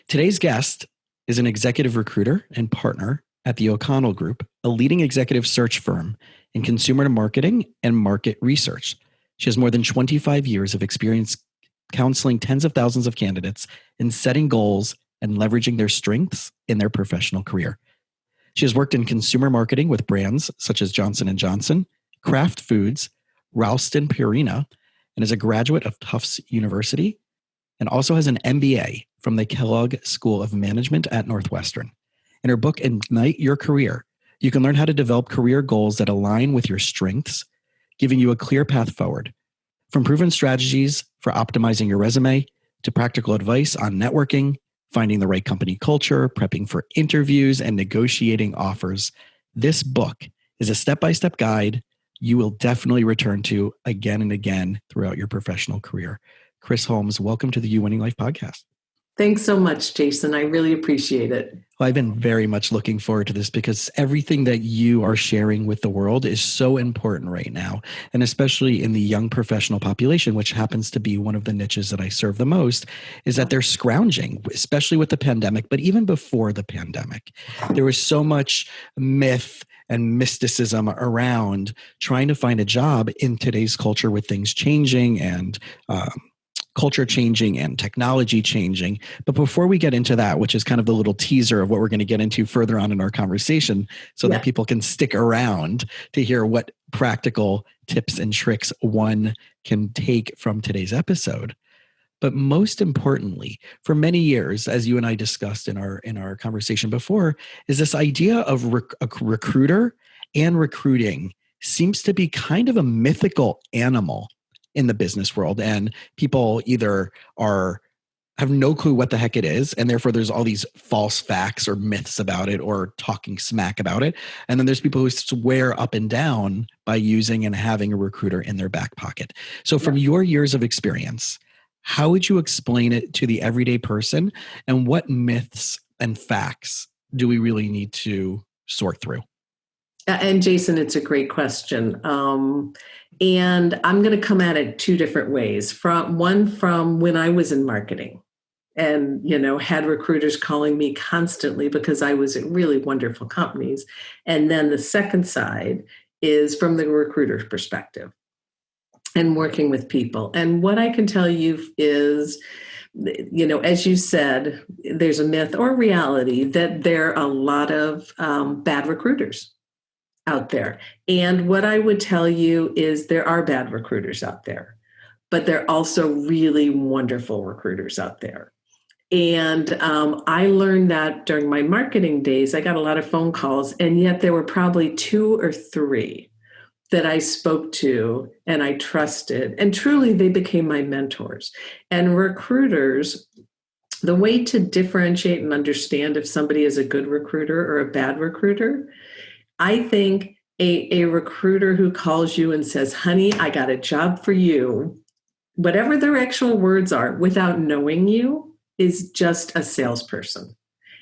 Today's guest is an executive recruiter and partner at the O'Connell Group, a leading executive search firm in consumer marketing and market research. She has more than 25 years of experience counseling tens of thousands of candidates in setting goals and leveraging their strengths in their professional career. She has worked in consumer marketing with brands such as Johnson & Johnson, Kraft Foods, Ralston Purina, and is a graduate of Tufts University, and also has an MBA from the Kellogg School of Management at Northwestern. In her book, Ignite Your Career, you can learn how to develop career goals that align with your strengths, giving you a clear path forward. From proven strategies for optimizing your resume to practical advice on networking, finding the right company culture, prepping for interviews, and negotiating offers, this book is a step-by-step guide you will definitely return to again and again throughout your professional career. Kris Holmes, welcome to the You Winning Life podcast. Thanks so much, Jason. I really appreciate it. Well, I've been very much looking forward to this because everything that you are sharing with the world is so important right now, and especially in the young professional population, which happens to be one of the niches that I serve the most, is that they're scrounging, especially with the pandemic, but even before the pandemic. There was so much myth and mysticism around trying to find a job in today's culture with things changing and culture changing and technology changing. But before we get into that, which is kind of the little teaser of what we're going to get into further on in our conversation so that people can stick around to hear what practical tips and tricks one can take from today's episode. But most importantly, for many years, as you and I discussed in our conversation before, is this idea of a recruiter and recruiting seems to be kind of a mythical animal in the business world, and people either have no clue what the heck it is, and therefore there's all these false facts or myths about it or talking smack about it. And then there's people who swear up and down by using and having a recruiter in their back pocket. So from your years of experience, how would you explain it to the everyday person, and what myths and facts do we really need to sort through? And Jason, it's a great question. And I'm going to come at it two different ways. From when I was in marketing and, had recruiters calling me constantly because I was at really wonderful companies. And then the second side is from the recruiter's perspective and working with people. And what I can tell you is, as you said, there's a myth or reality that there are a lot of bad recruiters out there. And what I would tell you is there are bad recruiters out there, but there are also really wonderful recruiters out there. And I learned that during my marketing days. I got a lot of phone calls, and yet there were probably 2 or 3 that I spoke to and I trusted, and truly they became my mentors. And recruiters, the way to differentiate and understand if somebody is a good recruiter or a bad recruiter, I think a recruiter who calls you and says, honey, I got a job for you, whatever their actual words are, without knowing you, is just a salesperson.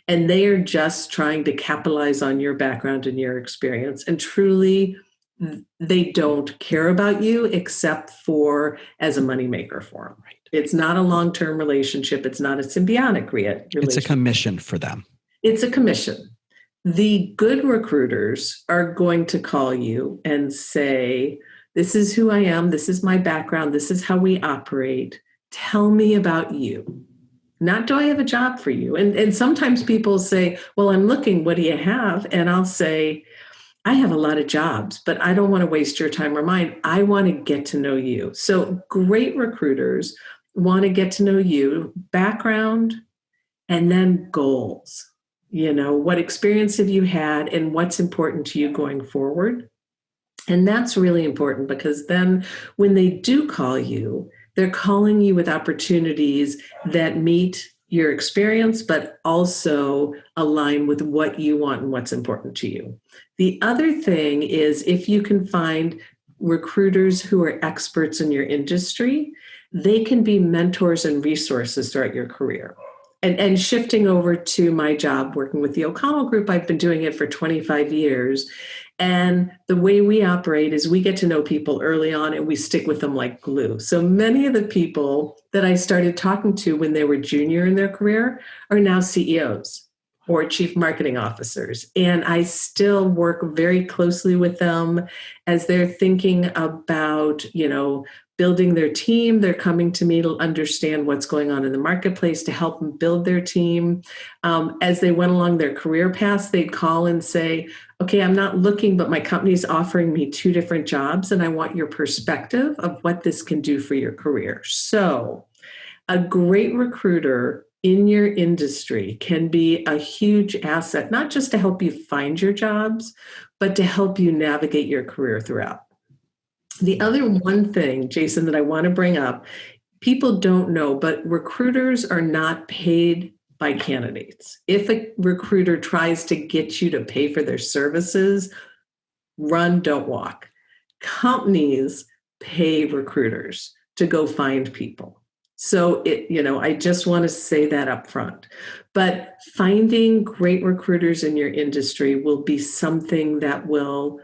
And they are just trying to capitalize on your background and your experience. And truly, they don't care about you except for as a moneymaker for them. Right. It's not a long-term relationship. It's not a symbiotic relationship. It's a commission for them. It's a commission. The good recruiters are going to call you and say, this is who I am. This is my background. This is how we operate. Tell me about you. Not, do I have a job for you? And sometimes people say, well, I'm looking, what do you have? And I'll say, I have a lot of jobs, but I don't want to waste your time or mine. I want to get to know you. So great recruiters want to get to know you, background, and then goals. What experience have you had and what's important to you going forward? And that's really important, because then when they do call you, they're calling you with opportunities that meet your experience, but also align with what you want and what's important to you. The other thing is, if you can find recruiters who are experts in your industry, they can be mentors and resources throughout your career. And shifting over to my job working with the O'Connell Group, I've been doing it for 25 years. And the way we operate is we get to know people early on and we stick with them like glue. So many of the people that I started talking to when they were junior in their career are now CEOs or chief marketing officers. And I still work very closely with them as they're thinking about, building their team. They're coming to me to understand what's going on in the marketplace to help them build their team. As they went along their career paths, they'd call and say, okay, I'm not looking, but my company's offering me 2 different jobs, and I want your perspective of what this can do for your career. So, a great recruiter in your industry can be a huge asset, not just to help you find your jobs, but to help you navigate your career throughout. The other one thing, Jason, that I want to bring up, people don't know, but recruiters are not paid by candidates. If a recruiter tries to get you to pay for their services, run, don't walk. Companies pay recruiters to go find people. So I just want to say that up front. But finding great recruiters in your industry will be something that will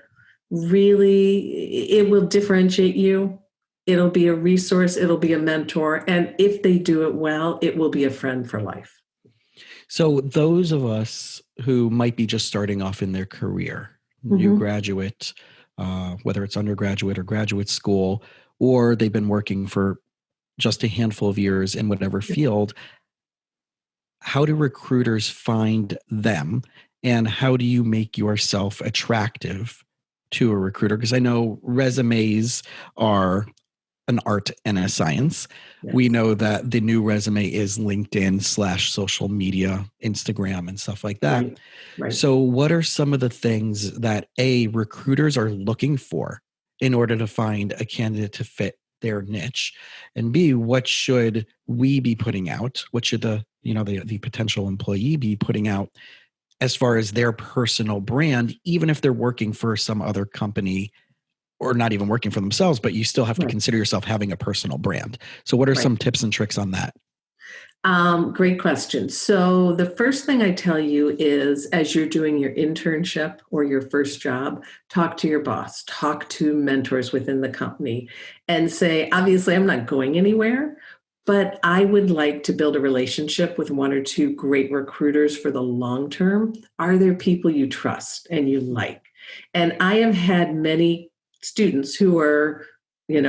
it will differentiate you. It'll be a resource, it'll be a mentor, and if they do it well, it will be a friend for life. So those of us who might be just starting off in their career, new graduate, whether it's undergraduate or graduate school, or they've been working for just a handful of years in whatever field, how do recruiters find them? And how do you make yourself attractive to a recruiter? Because I know resumes are an art and a science. Yes. We know that the new resume is LinkedIn / social media, Instagram, and stuff like that. Right. So what are some of the things that recruiters are looking for in order to find a candidate to fit their niche? And B, what should we be putting out? What should the potential employee be putting out as far as their personal brand, even if they're working for some other company or not even working for themselves, but you still have to consider yourself having a personal brand. So what are some tips and tricks on that? Great question. So the first thing I tell you is, as you're doing your internship or your first job, talk to your boss, talk to mentors within the company and say, obviously, I'm not going anywhere, but I would like to build a relationship with 1 or 2 great recruiters for the long term. Are there people you trust and you like? And I have had many students who are,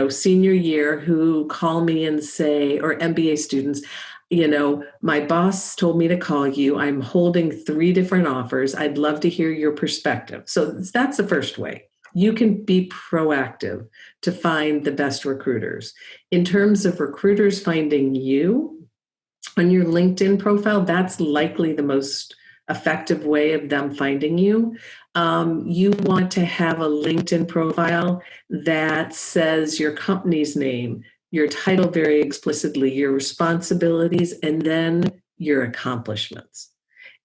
senior year who call me and say, or MBA students, my boss told me to call you. I'm holding 3 different offers. I'd love to hear your perspective. So that's the first way. You can be proactive to find the best recruiters. In terms of recruiters finding you on your LinkedIn profile, that's likely the most effective way of them finding you. You want to have a LinkedIn profile that says your company's name, your title very explicitly, your responsibilities, and then your accomplishments.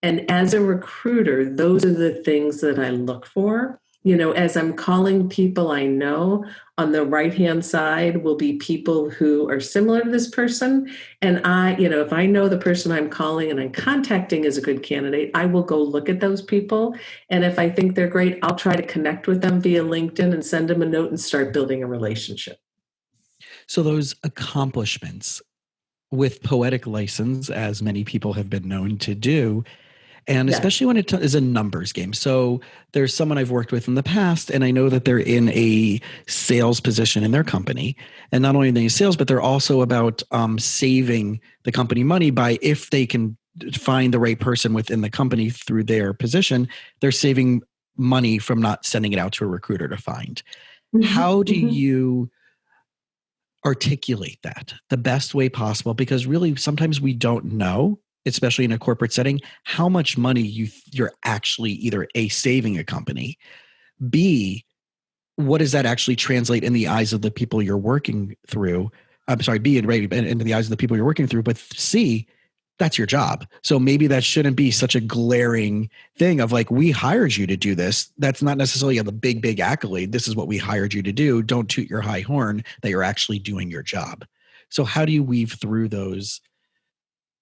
And as a recruiter, those are the things that I look for. As I'm calling people I know, on the right-hand side will be people who are similar to this person. And if I know the person I'm calling and I'm contacting is a good candidate, I will go look at those people. And if I think they're great, I'll try to connect with them via LinkedIn and send them a note and start building a relationship. So those accomplishments with poetic license, as many people have been known to do, and especially when it is a numbers game. So there's someone I've worked with in the past, and I know that they're in a sales position in their company. And not only are they sales, but they're also about saving the company money by, if they can find the right person within the company through their position, they're saving money from not sending it out to a recruiter to find. How do you articulate that the best way possible? Because really, sometimes we don't know, especially in a corporate setting, how much money you're actually either saving a company, B, what does that actually translate in the eyes of the people you're working through? I'm sorry, B, into the eyes of the people you're working through, but C, that's your job. So maybe that shouldn't be such a glaring thing of like, we hired you to do this. That's not necessarily a big accolade. This is what we hired you to do. Don't toot your high horn that you're actually doing your job. So how do you weave through those?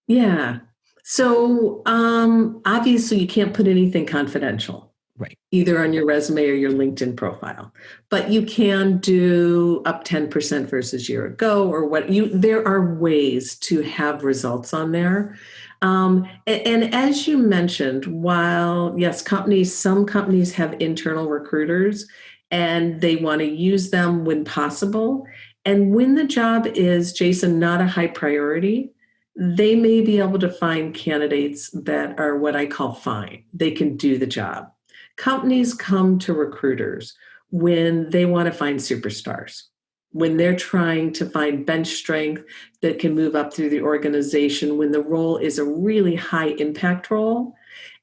Yeah. So obviously you can't put anything confidential. Right. either on your resume or your LinkedIn profile. But you can do up 10% versus year ago or there are ways to have results on there. And as you mentioned, while yes, some companies have internal recruiters and they want to use them when possible. And when the job is, Jason, not a high priority, they may be able to find candidates that are what I call fine. They can do the job. Companies come to recruiters when they want to find superstars, when they're trying to find bench strength that can move up through the organization, when the role is a really high impact role,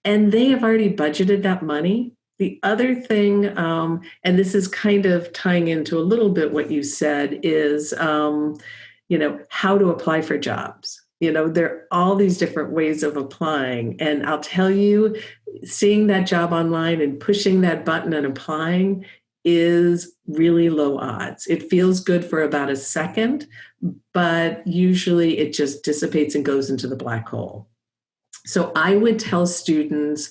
and they have already budgeted that money. The other thing, and this is kind of tying into a little bit what you said, is how to apply for jobs. There are all these different ways of applying. And I'll tell you, seeing that job online and pushing that button and applying is really low odds. It feels good for about a second, but usually it just dissipates and goes into the black hole. So I would tell students,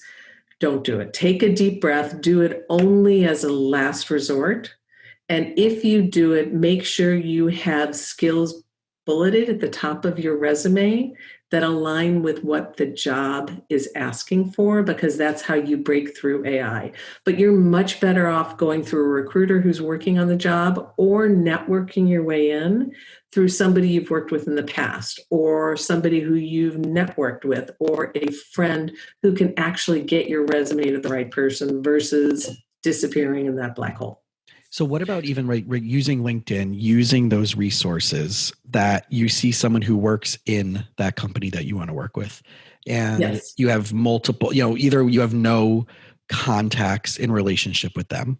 don't do it. Take a deep breath, do it only as a last resort. And if you do it, make sure you have skills bulleted at the top of your resume that align with what the job is asking for, because that's how you break through AI. But you're much better off going through a recruiter who's working on the job or networking your way in through somebody you've worked with in the past or somebody who you've networked with or a friend who can actually get your resume to the right person versus disappearing in that black hole. So what about even using LinkedIn, using those resources that you see someone who works in that company that you want to work with, and yes, you have multiple, either you have no contacts in relationship with them.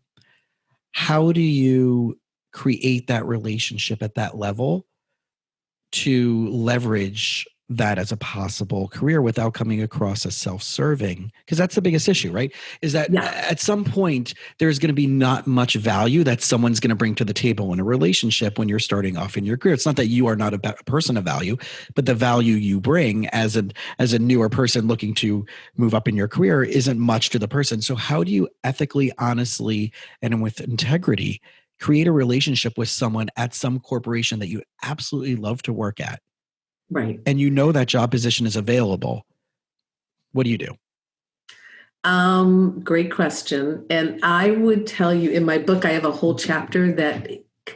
How do you create that relationship at that level to leverage that as a possible career without coming across as self-serving? Because that's the biggest issue, right? Is that at some point there's going to be not much value that someone's going to bring to the table in a relationship when you're starting off in your career. It's not that you are not a person of value, but the value you bring as a newer person looking to move up in your career isn't much to the person. So how do you ethically, honestly, and with integrity create a relationship with someone at some corporation that you absolutely love to work at? Right. And that job position is available? What do you do? Great question. And I would tell you, in my book, I have a whole chapter that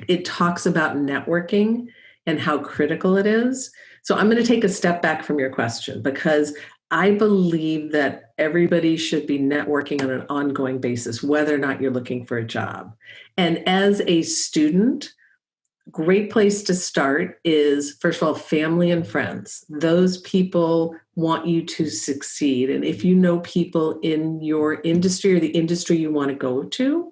it talks about networking and how critical it is. So I'm going to take a step back from your question because I believe that everybody should be networking on an ongoing basis, whether or not you're looking for a job. And as a student, great place to start is, first of all, family and friends. Those people want you to succeed. And if you know people in your industry or the industry you want to go to,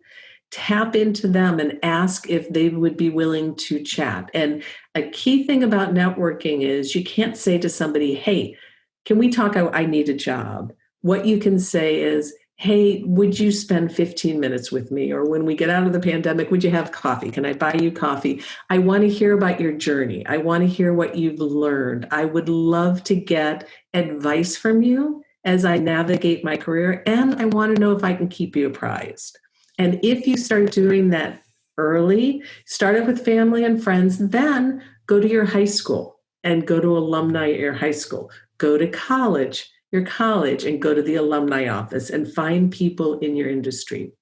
tap into them and ask if they would be willing to chat. And a key thing about networking is you can't say to somebody, hey, can we talk? I need a job. What you can say is, hey, would you spend 15 minutes with me? Or when we get out of the pandemic, would you have coffee? Can I buy you coffee? I want to hear about your journey. I want to hear what you've learned. I would love to get advice from you as I navigate my career. And I want to know if I can keep you apprised. And if you start doing that early, start it with family and friends, then go to your high school and go to alumni at your high school. Go to college, your college, and go to the alumni office and find people in your industry.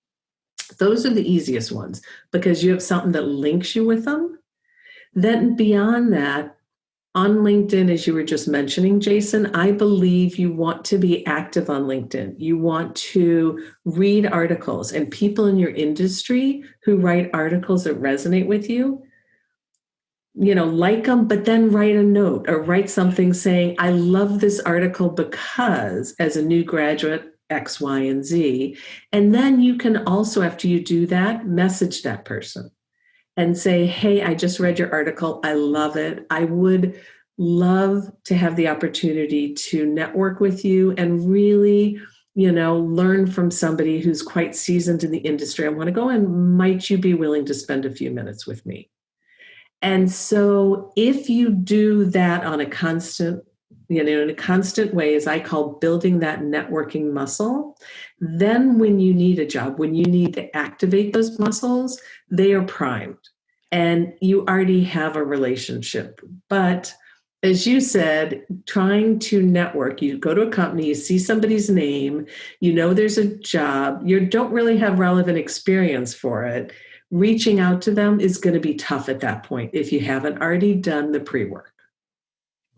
Those are the easiest ones because you have something that links you with them. Then beyond that, on LinkedIn, as you were just mentioning, Jason, I believe you want to be active on LinkedIn. You want to read articles, and people in your industry who write articles that resonate with you, like them, but then write a note or write something saying, I love this article because as a new graduate, X, Y, and Z. And then you can also, after you do that, message that person and say, hey, I just read your article. I love it. I would love to have the opportunity to network with you and really, learn from somebody who's quite seasoned in the industry. I want to go, and might you be willing to spend a few minutes with me? And so if you do that on a constant in a constant way, as I call building that networking muscle. Then when you need a job, when you need to activate those muscles, they are primed and you already have a relationship. But as you said, trying to network, you go to a company, you see somebody's name, there's a job, you don't really have relevant experience for it. Reaching out to them is going to be tough at that point if you haven't already done the pre-work.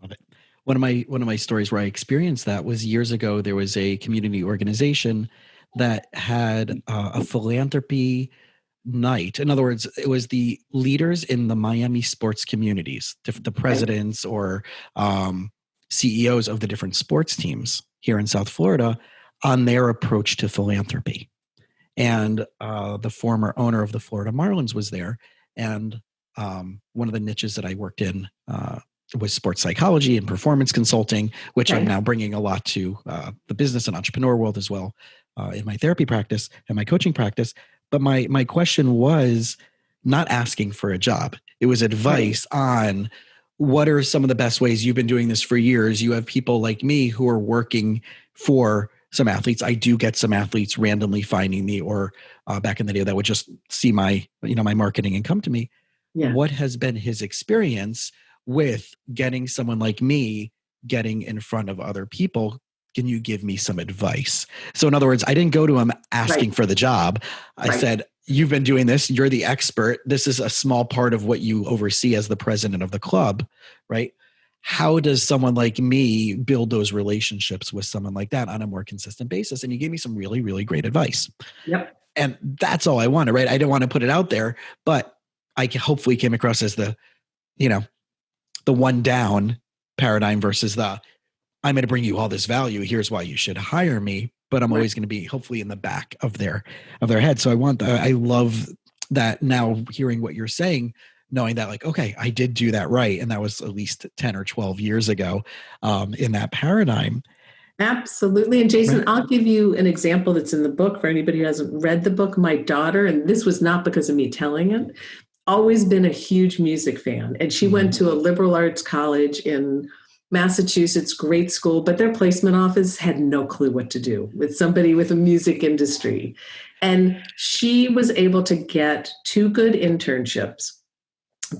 Love it. One of my stories where I experienced that was years ago. There was a community organization that had a philanthropy night. In other words, it was the leaders in the Miami sports communities, the presidents or CEOs of the different sports teams here in South Florida, on their approach to philanthropy. And the former owner of the Florida Marlins was there. And one of the niches that I worked in was sports psychology and performance consulting, which I'm now bringing a lot to the business and entrepreneur world as well in my therapy practice and my coaching practice. But my question was not asking for a job. It was advice on what are some of the best ways. You've been doing this for years. You have people like me who are working for some athletes. I do get some athletes randomly finding me, or back in the day that would just see my marketing and come to me. Yeah. What has been his experience with getting someone like me getting in front of other people? Can you give me some advice? So in other words, I didn't go to him asking for the job. I said, you've been doing this. You're the expert. This is a small part of what you oversee as the president of the club, right? How does someone like me build those relationships with someone like that on a more consistent basis? And you gave me some really, really great advice. Yep. And that's all I wanted, right? I didn't want to put it out there, but I hopefully came across as the one down paradigm versus the, I'm going to bring you all this value. Here's why you should hire me. But I'm always going to be hopefully in the back of their head. So I love that now, hearing what you're saying, knowing that okay, I did do that right. And that was at least 10 or 12 years ago in that paradigm. Absolutely. And Jason, I'll give you an example that's in the book for anybody who hasn't read the book. My daughter, and this was not because of me telling it, always been a huge music fan. And she went to a liberal arts college in Massachusetts, great school, but their placement office had no clue what to do with somebody with a music industry. And she was able to get 2 good internships.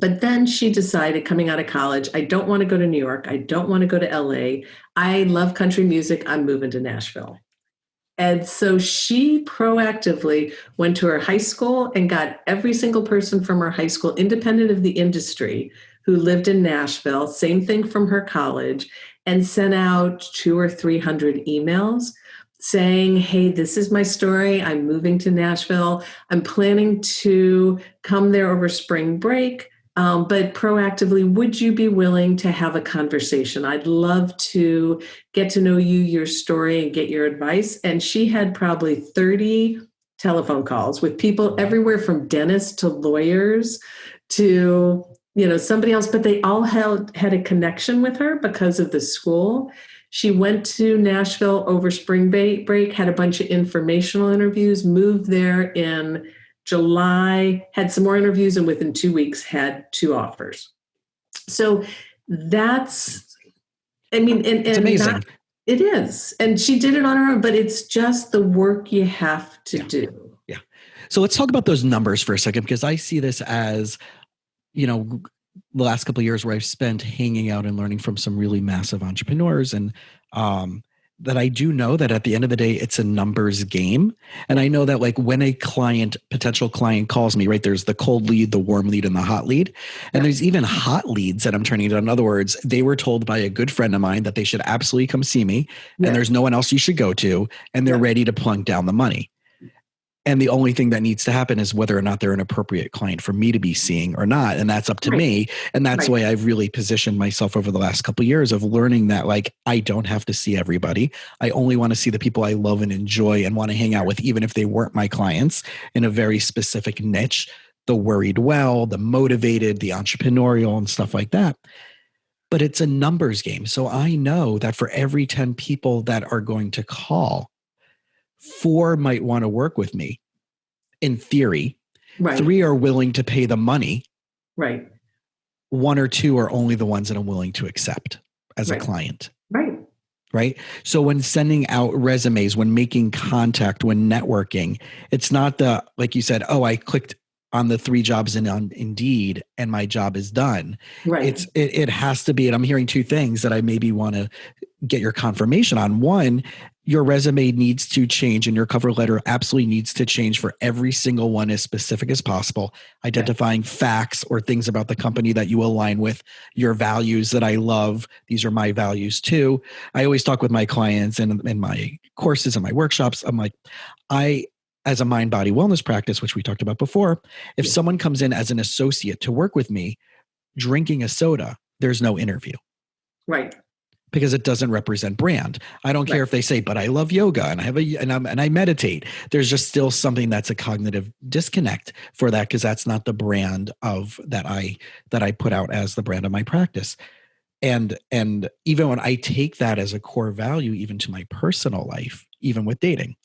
But then she decided, coming out of college, I don't want to go to New York. I don't want to go to LA. I love country music. I'm moving to Nashville. And so she proactively went to her high school and got every single person from her high school, independent of the industry, who lived in Nashville, same thing from her college, and sent out 200 or 300 emails saying, hey, this is my story. I'm moving to Nashville. I'm planning to come there over spring break. But proactively, would you be willing to have a conversation? I'd love to get to know you, your story, and get your advice. And she had probably 30 telephone calls with people everywhere from dentists to lawyers to somebody else, but they all had a connection with her because of the school. She went to Nashville over spring break, had a bunch of informational interviews, moved there in July, had some more interviews, and within 2 weeks had 2 offers. So that's, it's amazing. It is. And she did it on her own, but it's just the work you have to do. Yeah. So let's talk about those numbers for a second, because I see this as, the last couple of years where I've spent hanging out and learning from some really massive entrepreneurs, and that I do know that at the end of the day, it's a numbers game. And I know that when a potential client calls me, right, there's the cold lead, the warm lead, and the hot lead. And there's even hot leads that I'm turning to. In other words, they were told by a good friend of mine that they should absolutely come see me, and there's no one else you should go to, and they're ready to plunk down the money. And the only thing that needs to happen is whether or not they're an appropriate client for me to be seeing or not. And that's up to me. And that's the way I've really positioned myself over the last couple of years of learning that I don't have to see everybody. I only want to see the people I love and enjoy and want to hang out with, even if they weren't my clients, in a very specific niche, the worried well, the motivated, the entrepreneurial, and stuff like that. But it's a numbers game. So I know that for every 10 people that are going to call, 4 might want to work with me in theory. 3 are willing to pay the money. 1 or 2 are only the ones that I'm willing to accept as a client. right? So when sending out resumes, when making contact, when networking, it's not like you said, oh, I clicked on the 3 jobs on Indeed and my job is done. Right. It has to be, and I'm hearing 2 things that I maybe want to get your confirmation on. One, your resume needs to change and your cover letter absolutely needs to change for every single one as specific as possible, identifying facts or things about the company that you align with, your values that I love. These are my values too. I always talk with my clients and in my courses and my workshops. I'm like, as a mind body wellness practice, which we talked about before, if someone comes in as an associate to work with me drinking a soda, there's no interview. Right. Because it doesn't represent brand. I don't care if they say, but I love yoga and I meditate. There's just still something that's a cognitive disconnect for that, because that's not the brand of that I put out as the brand of my practice. And even when I take that as a core value, even to my personal life, even with dating,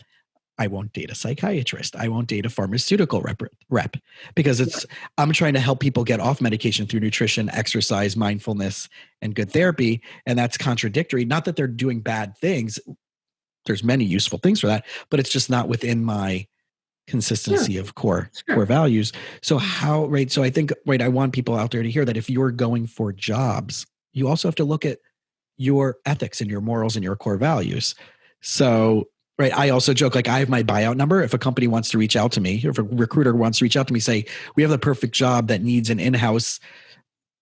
I won't date a psychiatrist. I won't date a pharmaceutical rep because I'm trying to help people get off medication through nutrition, exercise, mindfulness, and good therapy. And that's contradictory. Not that they're doing bad things. There's many useful things for that, but it's just not within my consistency of core values. So so I think, I want people out there to hear that if you're going for jobs, you also have to look at your ethics and your morals and your core values. So I also joke, like, I have my buyout number. If a company wants to reach out to me, or if a recruiter wants to reach out to me, say, we have the perfect job that needs an in-house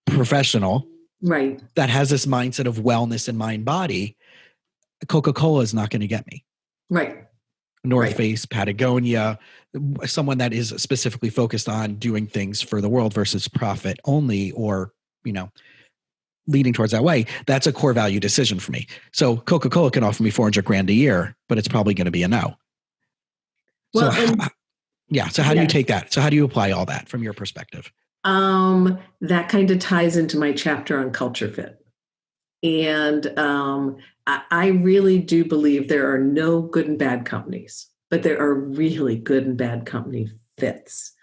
professional that has this mindset of wellness and mind body, Coca-Cola is not going to get me. Right. North Face, Patagonia, someone that is specifically focused on doing things for the world versus profit only, or, leading towards that way. That's a core value decision for me. So Coca-Cola can offer me $400,000 a year, but it's probably going to be a no. Well, so how do you take that? So how do you apply all that from your perspective? That kind of ties into my chapter on culture fit. And I really do believe there are no good and bad companies, but there are really good and bad company fits.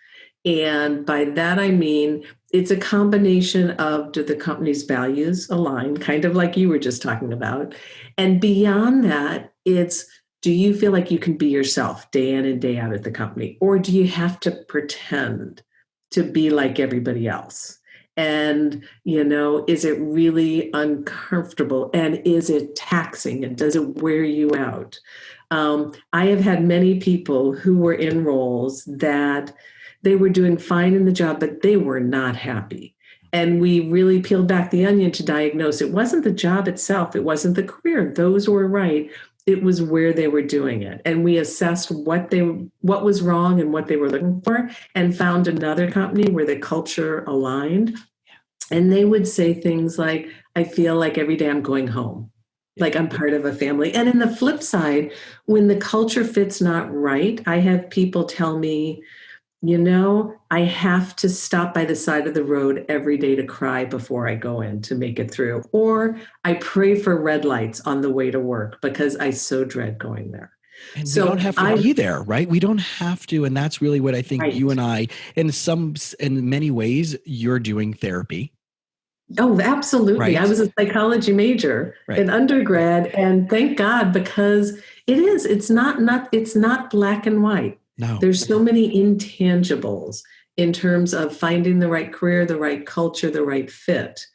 And by that, I mean, it's a combination of, do the company's values align, kind of like you were just talking about. And beyond that, it's, do you feel like you can be yourself day in and day out at the company? Or do you have to pretend to be like everybody else? And, is it really uncomfortable? And is it taxing? And does it wear you out? I have had many people who were in roles that they were doing fine in the job, but they were not happy. And we really peeled back the onion to diagnose it wasn't the job itself. It wasn't the career. Those were right. It was where they were doing it. And we assessed what was wrong and what they were looking for, and found another company where the culture aligned. And they would say things like, I feel like every day I'm going home, like I'm part of a family. And in the flip side, when the culture fit's not right, I have people tell me, I have to stop by the side of the road every day to cry before I go in to make it through. Or I pray for red lights on the way to work because I so dread going there. And we don't have to be there, right? We don't have to. And that's really what I think you and I, in many ways, you're doing therapy. Oh, absolutely. I was a psychology major in undergrad, and thank God, because it's not black and white. No. There's so many intangibles in terms of finding the right career, the right culture, the right fit.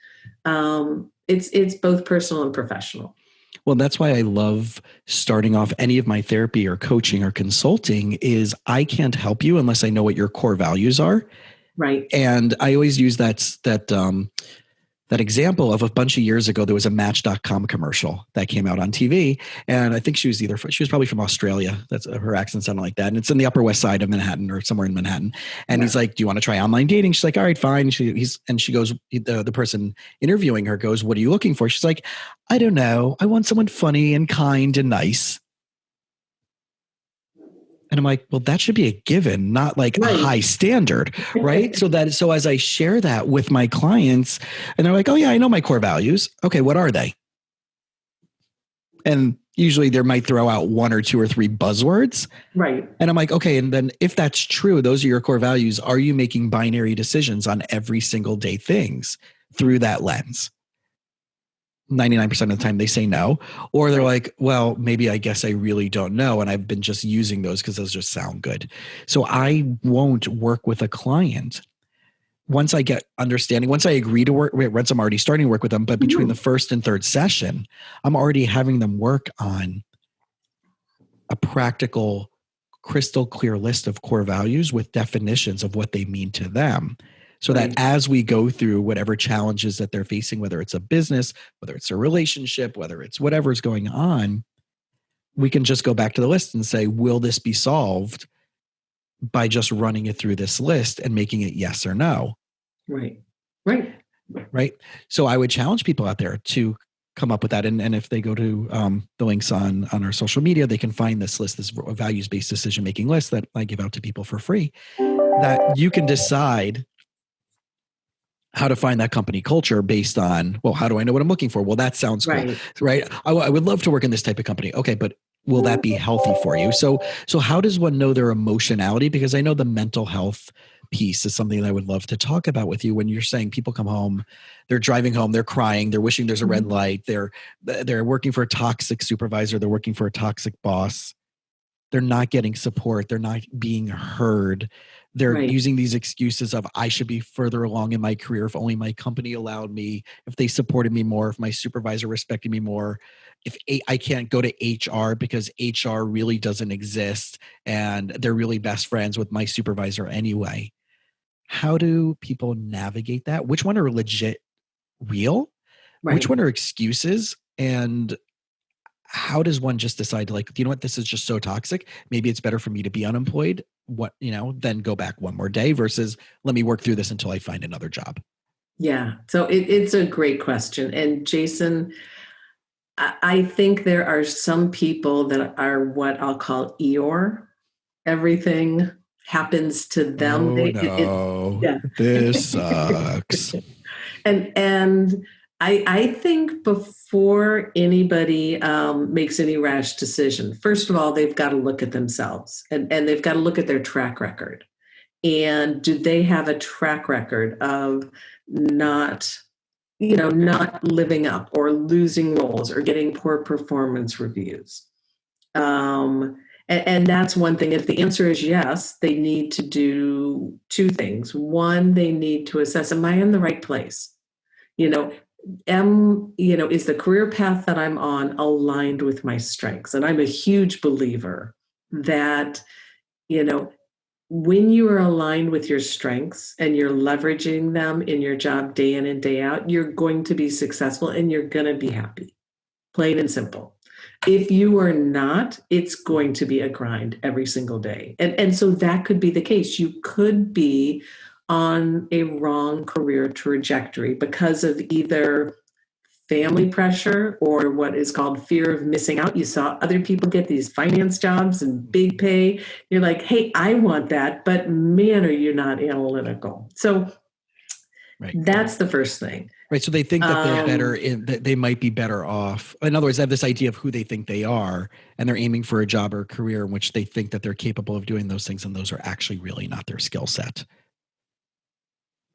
It's both personal and professional. Well, that's why I love starting off any of my therapy or coaching or consulting is I can't help you unless I know what your core values are. Right. And I always use that example of a bunch of years ago, there was a Match.com commercial that came out on TV. And I think she was probably from Australia. That's her accent sounded like that. And it's in the Upper West Side of Manhattan or somewhere in Manhattan. And he's like, do you want to try online dating? She's like, all right, fine. She goes, the person interviewing her goes, what are you looking for? She's like, I don't know. I want someone funny and kind and nice. And I'm like, well, that should be a given, not like a high standard, right? So as I share that with my clients and they're like, oh yeah, I know my core values. Okay, what are they? And usually they might throw out 1 or 2 or 3 buzzwords. Right. And I'm like, okay, and then if that's true, those are your core values. Are you making binary decisions on every single day things through that lens? 99% of the time they say no, or they're like, well, maybe I guess I really don't know. And I've been just using those because those just sound good. So I won't work with a client once I get understanding, once I agree to work, once I'm already starting to work with them, but between the first and third session, I'm already having them work on a practical, crystal clear list of core values with definitions of what they mean to them. So that as we go through whatever challenges that they're facing, whether it's a business, whether it's a relationship, whether it's whatever's going on, we can just go back to the list and say, will this be solved by just running it through this list and making it yes or no? Right. So I would challenge people out there to come up with that. And if they go to the links on our social media, they can find this list, this values-based decision-making list that I give out to people for free, that you can decide how to find that company culture based on, well, how do I know what I'm looking for? Well, that sounds cool, right? I would love to work in this type of company. Okay, but will that be healthy for you? So how does one know their emotionality? Because I know the mental health piece is something that I would love to talk about with you. When you're saying people come home, they're driving home, they're crying, they're wishing there's a red light, they're working for a toxic supervisor, they're working for a toxic boss, they're not getting support, they're not being heard. They're using these excuses of, I should be further along in my career if only my company allowed me, if they supported me more, if my supervisor respected me more, if I can't go to HR because HR really doesn't exist and they're really best friends with my supervisor anyway. How do people navigate that? Which one are legit real? Which one are excuses? And how does one just decide to, like, you know what, this is just so toxic. Maybe it's better for me to be unemployed, then go back one more day versus let me work through this until I find another job. Yeah. So it's a great question. And Jason, I think there are some people that are what I'll call Eeyore. Everything happens to them. This sucks. And I think before anybody makes any rash decision, first of all, they've got to look at themselves and they've got to look at their track record. And do they have a track record of not living up or losing roles or getting poor performance reviews? And that's one thing. If the answer is yes, they need to do two things. One, they need to assess, am I in the right place? Is the career path that I'm on aligned with my strengths? And I'm a huge believer that, when you are aligned with your strengths and you're leveraging them in your job day in and day out, you're going to be successful and you're going to be happy, plain and simple. If you are not, it's going to be a grind every single day. And so that could be the case. You could be on a wrong career trajectory because of either family pressure or what is called fear of missing out. You saw other people get these finance jobs and big pay. You're like, hey, I want that, but man, are you not analytical? So that's the first thing. Right. So they think that they're better, that they might be better off. In other words, they have this idea of who they think they are, and they're aiming for a job or a career in which they think that they're capable of doing those things, and those are actually really not their skill set.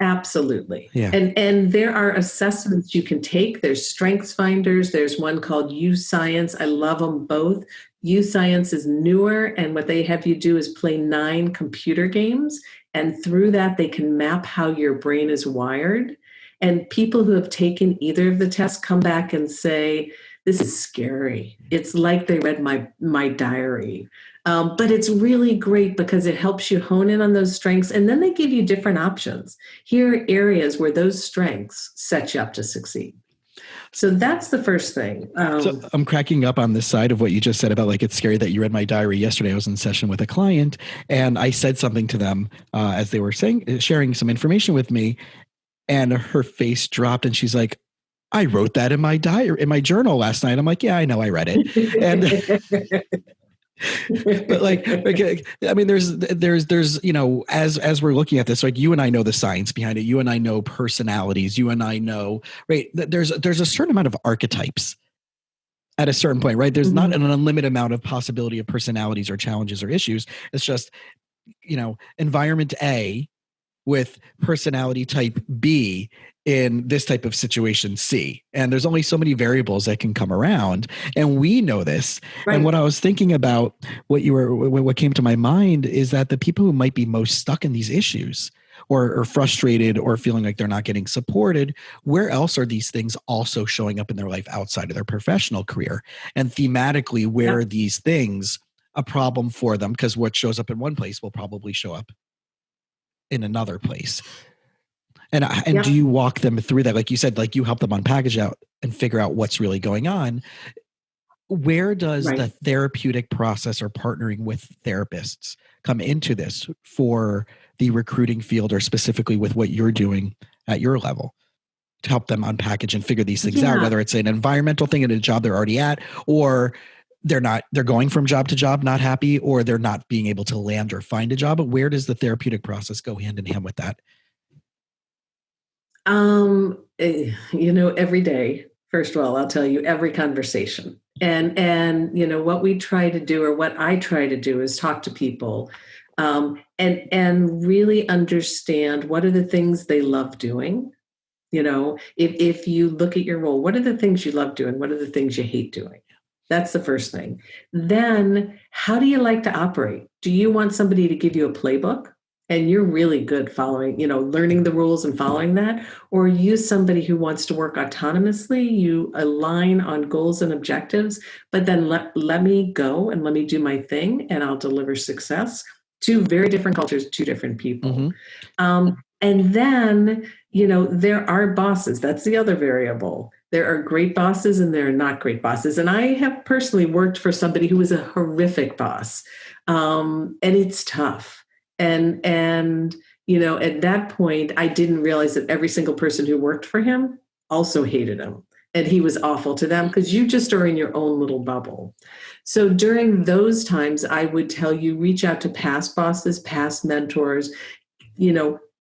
Absolutely. Yeah. And there are assessments you can take. There's strengths finders. There's one called U-Science. I love them both. U-Science is newer, and what they have you do is play 9 computer games. And through that, they can map how your brain is wired. And people who have taken either of the tests come back and say, this is scary. It's like they read my diary. But it's really great because it helps you hone in on those strengths. And then they give you different options. Here are areas where those strengths set you up to succeed. So that's the first thing. So I'm cracking up on this side of what you just said about, like, it's scary that you read my diary. Yesterday, I was in session with a client and I said something to them as they were sharing some information with me, and her face dropped and she's like, I wrote that in my diary, in my journal last night. I'm like, yeah, I know, I read it. And but I mean, there's, as we're looking at this, like, you and I know the science behind it. You and I know personalities. You and I know, right? There's a certain amount of archetypes at a certain point, right? There's not an unlimited amount of possibility of personalities or challenges or issues. It's just, environment A with personality type B in this type of situation C. And there's only so many variables that can come around. And we know this. Right. And what I was thinking about, what came to my mind is that the people who might be most stuck in these issues or frustrated or feeling like they're not getting supported, where else are these things also showing up in their life outside of their professional career? And thematically, where are these things a problem for them? Because what shows up in one place will probably show up in another place. And do you walk them through that? Like you said, like you help them unpackage out and figure out what's really going on. Where does the therapeutic process or partnering with therapists come into this for the recruiting field, or specifically with what you're doing at your level to help them unpackage and figure these things out, whether it's an environmental thing in a job they're already at, or they're going from job to job, not happy, or they're not being able to land or find a job? But where does the therapeutic process go hand in hand with that? Every day, first of all, I'll tell you, every conversation. And what we try to do, or what I try to do, is talk to people and really understand what are the things they love doing. If you look at your role, what are the things you love doing? What are the things you hate doing? That's the first thing. Then, how do you like to operate? Do you want somebody to give you a playbook and you're really good following, learning the rules and following that? Or are you somebody who wants to work autonomously? You align on goals and objectives, but then let me go and let me do my thing and I'll deliver success. Two very different cultures, two different people. Mm-hmm. And then, there are bosses. That's the other variable. There are great bosses and there are not great bosses. And I have personally worked for somebody who was a horrific boss. And it's tough. And at that point, I didn't realize that every single person who worked for him also hated him. And he was awful to them, because you just are in your own little bubble. So during those times, I would tell you, reach out to past bosses, past mentors.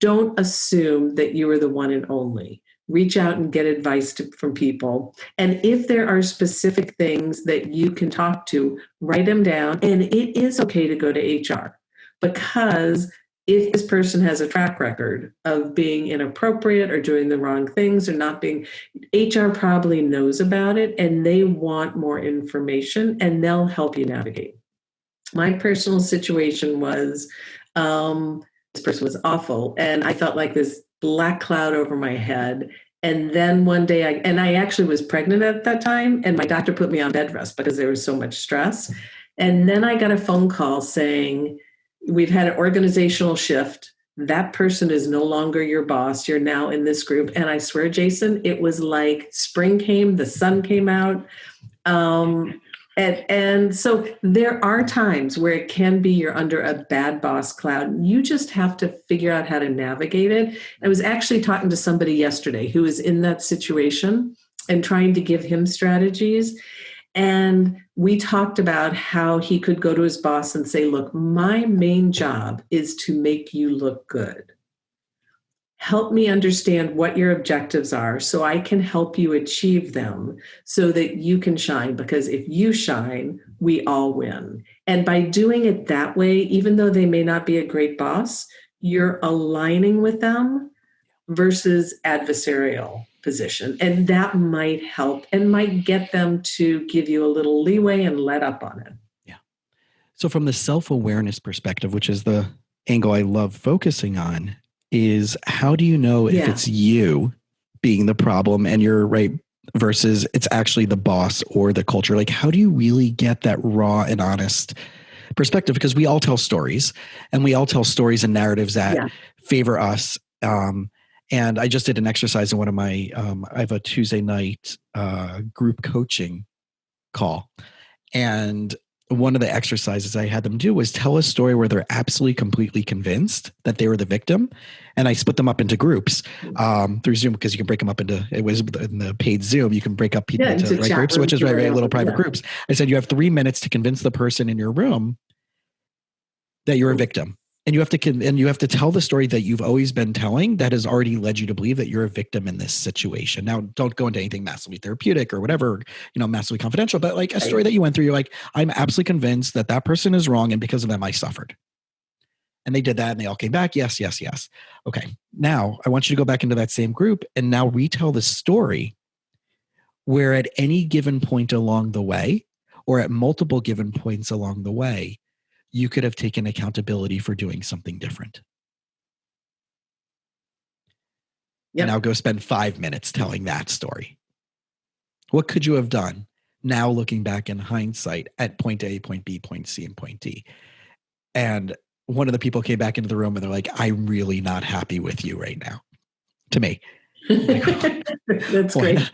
Don't assume that you are the one and only. Reach out and get advice from people. And if there are specific things that you can talk to, write them down. And it is okay to go to HR, because if this person has a track record of being inappropriate or doing the wrong things or not being, HR probably knows about it and they want more information and they'll help you navigate. My personal situation was, this person was awful and I felt like this black cloud over my head. And then one day, I actually was pregnant at that time, and my doctor put me on bed rest because there was so much stress. And then I got a phone call saying, we've had an organizational shift. That person is no longer your boss. You're now in this group. And I swear, Jason, it was like spring came, the sun came out. And so there are times where it can be you're under a bad boss cloud. You just have to figure out how to navigate it. I was actually talking to somebody yesterday who was in that situation and trying to give him strategies. And we talked about how he could go to his boss and say, look, my main job is to make you look good. Help me understand what your objectives are so I can help you achieve them so that you can shine. Because if you shine, we all win. And by doing it that way, even though they may not be a great boss, you're aligning with them versus adversarial position. And that might help and might get them to give you a little leeway and let up on it. Yeah. So from the self-awareness perspective, which is the angle I love focusing on, is how do you know if it's you being the problem and you're right versus it's actually the boss or the culture? Like, how do you really get that raw and honest perspective? Because we all tell stories and we all tell stories and narratives that favor us. And I just did an exercise in one of my, I have a Tuesday night group coaching call. And one of the exercises I had them do was tell a story where they're absolutely completely convinced that they were the victim. And I split them up into groups through Zoom, because you can break them up into, it was in the paid Zoom, you can break up people into groups, which is little private groups. I said, you have 3 minutes to convince the person in your room that you're a victim. And you have to tell the story that you've always been telling that has already led you to believe that you're a victim in this situation. Now, don't go into anything massively therapeutic or whatever, massively confidential, but like a story that you went through, you're like, I'm absolutely convinced that that person is wrong. And because of them, I suffered. And they did that and they all came back. Yes, yes, yes. Okay. Now I want you to go back into that same group and now retell the story where at any given point along the way, or at multiple given points along the way, you could have taken accountability for doing something different. Yep. And now go spend 5 minutes telling that story. What could you have done now looking back in hindsight at point A, point B, point C, and point D? And one of the people came back into the room and they're like, I'm really not happy with you right now. To me. That's great.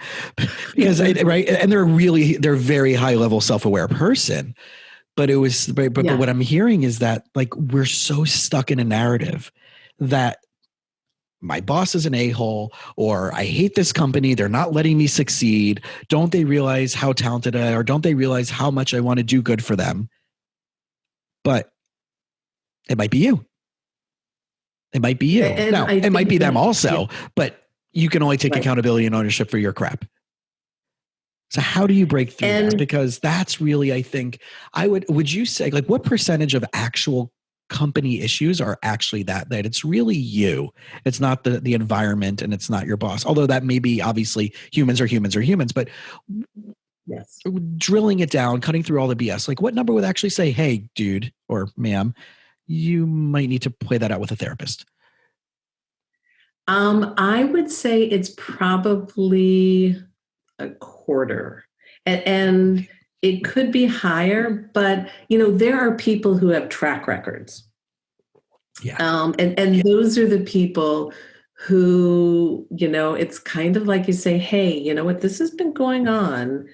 Because right. And they're very high level self-aware person. But it was, but what I'm hearing is that like, we're so stuck in a narrative that my boss is an a-hole, or I hate this company. They're not letting me succeed. Don't they realize how talented I am, or don't they realize how much I want to do good for them? But it might be you. It might be you. No, it might be them also, but you can only take accountability and ownership for your crap. So how do you break through that? Because that's really, I think, would you say, like, what percentage of actual company issues are actually that it's really you? It's not the environment and it's not your boss. Although that may be, obviously, humans are humans, but yes, drilling it down, cutting through all the BS, like what number would actually say, hey, dude or ma'am, you might need to play that out with a therapist? I would say it's probably a quarter, and it could be higher, but there are people who have track records. Yeah. And those are the people who, it's kind of like you say, hey, you know what, this has been going on.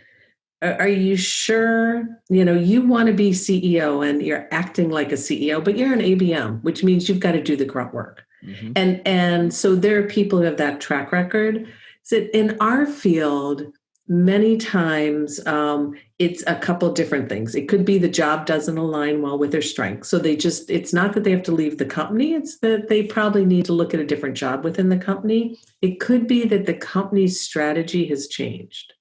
Are you sure, you want to be CEO and you're acting like a CEO, but you're an ABM, which means you've got to do the grunt work. Mm-hmm. And so there are people who have that track record. So in our field, many times it's a couple different things. It could be the job doesn't align well with their strengths. So it's not that they have to leave the company. It's that they probably need to look at a different job within the company. It could be that the company's strategy has changed.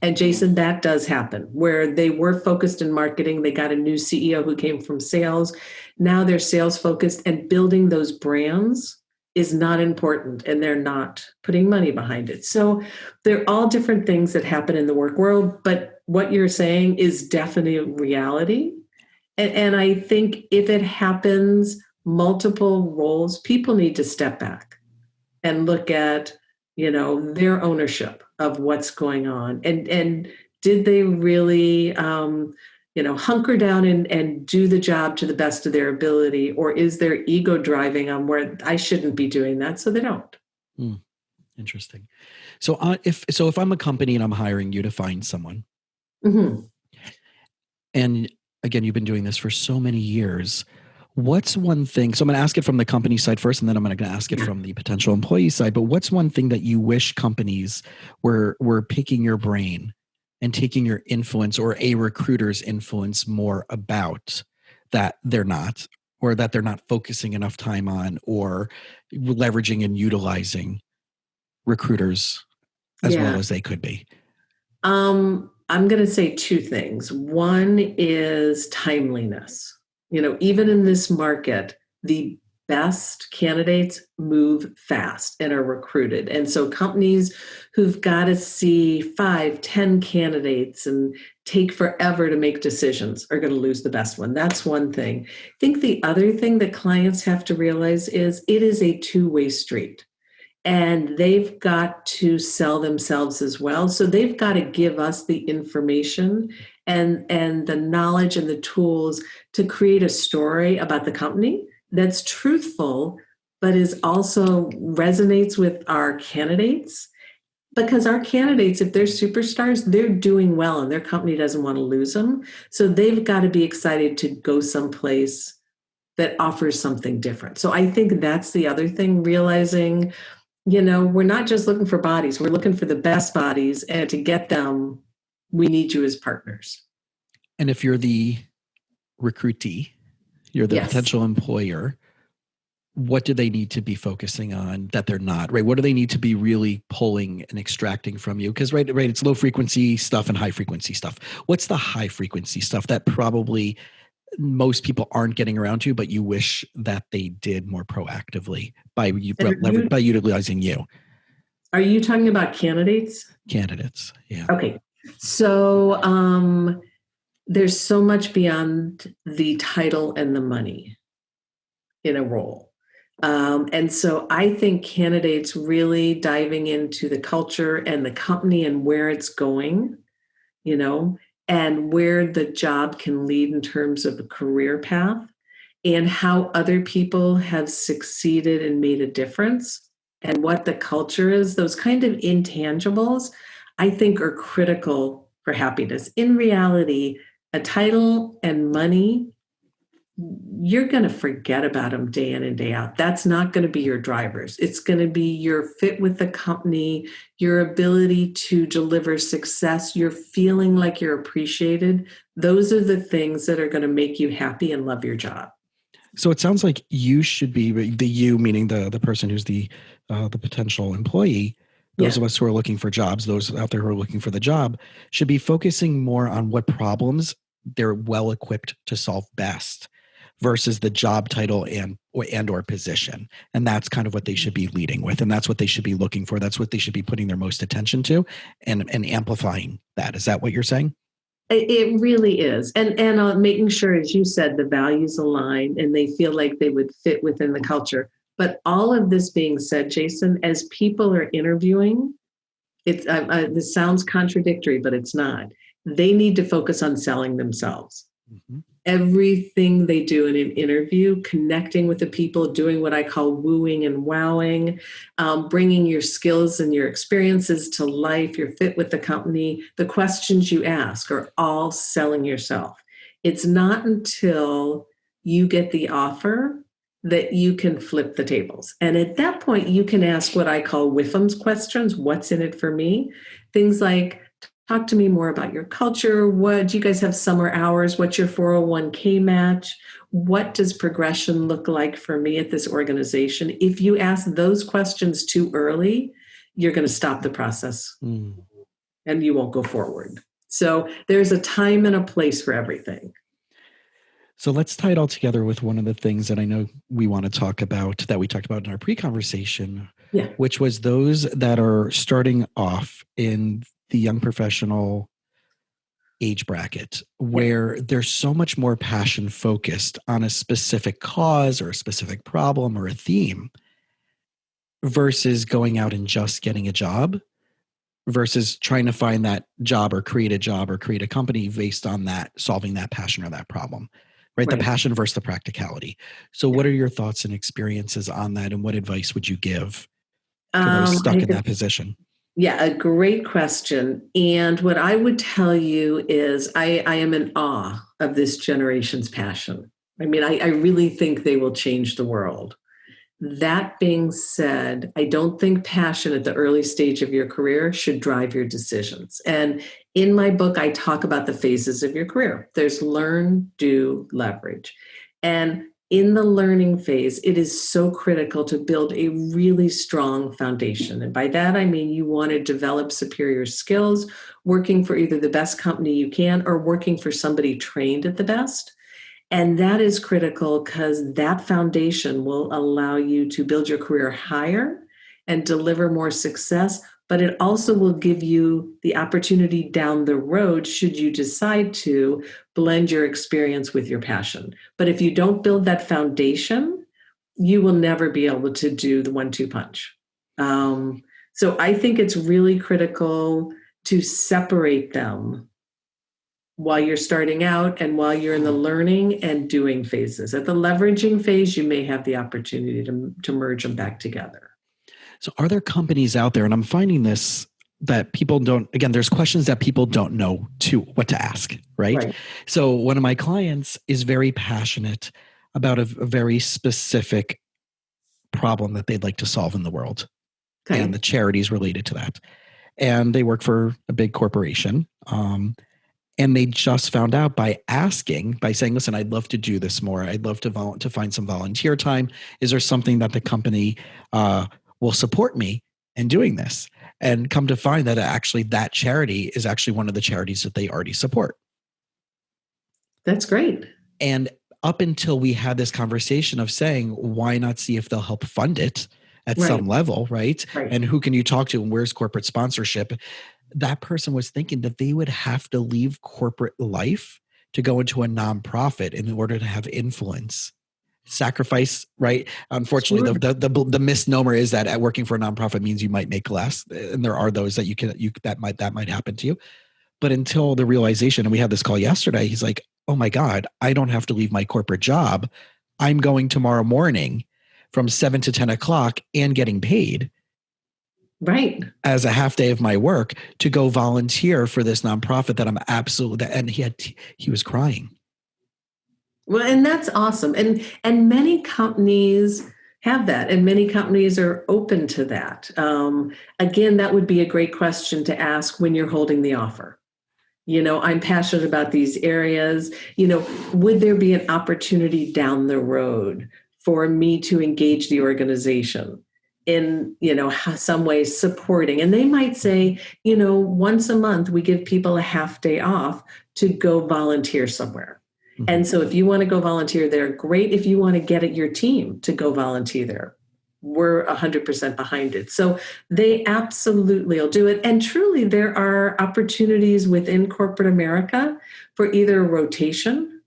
And Jason, that does happen where they were focused in marketing. They got a new CEO who came from sales. Now they're sales focused, and building those brands is not important, and they're not putting money behind it. So they're all different things that happen in the work world. But what you're saying is definitely reality. And I think if it happens, multiple roles, people need to step back and look at their ownership of what's going on. And did they really, hunker down and do the job to the best of their ability? Or is their ego driving on where I shouldn't be doing that? So they don't. Interesting. So if I'm a company and I'm hiring you to find someone, mm-hmm. and again, you've been doing this for so many years, what's one thing? So I'm going to ask it from the company side first, and then I'm going to ask it from the potential employee side. But what's one thing that you wish companies were picking your brain and taking your influence, or a recruiter's influence, more about that they're not, or that they're not focusing enough time on, or leveraging and utilizing recruiters as well as they could be? I'm going to say two things. One is timeliness. Even in this market, the best candidates move fast and are recruited. And so companies who've got to see 5, 10 candidates and take forever to make decisions are going to lose the best one. That's one thing. I think the other thing that clients have to realize is it is a two-way street. And they've got to sell themselves as well. So they've got to give us the information and the knowledge and the tools to create a story about the company that's truthful, but is also resonates with our candidates. Because our candidates, if they're superstars, they're doing well and their company doesn't want to lose them. So they've got to be excited to go someplace that offers something different. So I think that's the other thing, realizing we're not just looking for bodies. We're looking for the best bodies. And to get them, we need you as partners. And if you're the recruitee, you're the potential employer, what do they need to be focusing on that they're not, right? What do they need to be really pulling and extracting from you? Because, right, it's low frequency stuff and high frequency stuff. What's the high frequency stuff that probably most people aren't getting around to, but you wish that they did more proactively by And by utilizing you are you talking about candidates? candidates. Yeah. Okay. So there's so much beyond the title and the money in a role. And so I think candidates really diving into the culture and the company and where it's going, you know, and where the job can lead in terms of a career path and how other people have succeeded and made a difference and what the culture is, those kind of intangibles, I think are critical for happiness. In reality, a title and money, you're going to forget about them day in and day out. That's not going to be your drivers. It's going to be your fit with the company, your ability to deliver success, your feeling like you're appreciated. Those are the things that are going to make you happy and love your job. So it sounds like you should be the you, meaning the person who's the potential employee. Those Yeah. of us who are looking for jobs, those out there who are looking for the job, should be focusing more on what problems they're well equipped to solve best, versus the job title and or position. And that's kind of what they should be leading with, and that's what they should be looking for. That's what they should be putting their most attention to, and amplifying that. Is that what you're saying? It really is. And making sure, as you said, the values align and they feel like they would fit within the culture. But all of this being said, Jason, as people are interviewing, this sounds contradictory, but it's not. They need to focus on selling themselves. Mm-hmm. Everything they do in an interview, connecting with the people, doing what I call wooing and wowing, bringing your skills and your experiences to life, your fit with the company, the questions you ask are all selling yourself. It's not until you get the offer that you can flip the tables. And at that point, you can ask what I call WIFM's questions. What's in it for me? Things like, talk to me more about your culture. What do you guys have summer hours? What's your 401k match? What does progression look like for me at this organization? If you ask those questions too early, you're going to stop the process and you won't go forward. So there's a time and a place for everything. So let's tie it all together with one of the things that I know we want to talk about, that we talked about in our pre-conversation, which was those that are starting off in the young professional age bracket, where there's so much more passion focused on a specific cause or a specific problem or a theme, versus going out and just getting a job, versus trying to find that job or create a company based on that, solving that passion or that problem. Right? The passion versus the practicality. So what are your thoughts and experiences on that? And what advice would you give to those stuck in that position? Yeah, a great question. And what I would tell you is I am in awe of this generation's passion. I mean, I really think they will change the world. That being said, I don't think passion at the early stage of your career should drive your decisions. And in my book, I talk about the phases of your career. There's learn, do, leverage. And in the learning phase, it is so critical to build a really strong foundation. And by that, I mean you want to develop superior skills, working for either the best company you can or working for somebody trained at the best. And that is critical because that foundation will allow you to build your career higher and deliver more success. But it also will give you the opportunity down the road, should you decide to blend your experience with your passion. But if you don't build that foundation, you will never be able to do the 1-2 punch. So I think it's really critical to separate them while you're starting out and while you're in the learning and doing phases. At the leveraging phase, you may have the opportunity to merge them back together. So are there companies out there, and I'm finding this, that people don't, again, there's questions that people don't know what to ask, right? So one of my clients is very passionate about a very specific problem that they'd like to solve in the world, and the charities related to that. And they work for a big corporation. And they just found out by saying, listen, I'd love to do this more. I'd love to find some volunteer time. Is there something that the company will support me in doing this? And come to find that actually that charity is actually one of the charities that they already support. That's great. And up until we had this conversation of saying, why not see if they'll help fund it at Right. some level, right? Right. And who can you talk to and where's corporate sponsorship? That person was thinking that they would have to leave corporate life to go into a nonprofit in order to have influence. Sacrifice, right? Unfortunately, Sure. the misnomer is that at working for a nonprofit means you might make less, and there are those that that might happen to you. But until the realization, and we had this call yesterday, he's like, "Oh my God, I don't have to leave my corporate job. I'm going tomorrow morning from 7 to 10 o'clock and getting paid." Right. As a half day of my work to go volunteer for this nonprofit that I'm absolutely, and he was crying. Well, and that's awesome. And many companies have that, and many companies are open to that. Again, that would be a great question to ask when you're holding the offer. I'm passionate about these areas. Would there be an opportunity down the road for me to engage the organization in, some ways supporting? And they might say, once a month, we give people a half day off to go volunteer somewhere. Mm-hmm. And so if you want to go volunteer there, great. If you want to get at your team to go volunteer there, we're 100% behind it. So they absolutely will do it. And truly, there are opportunities within corporate America for either rotation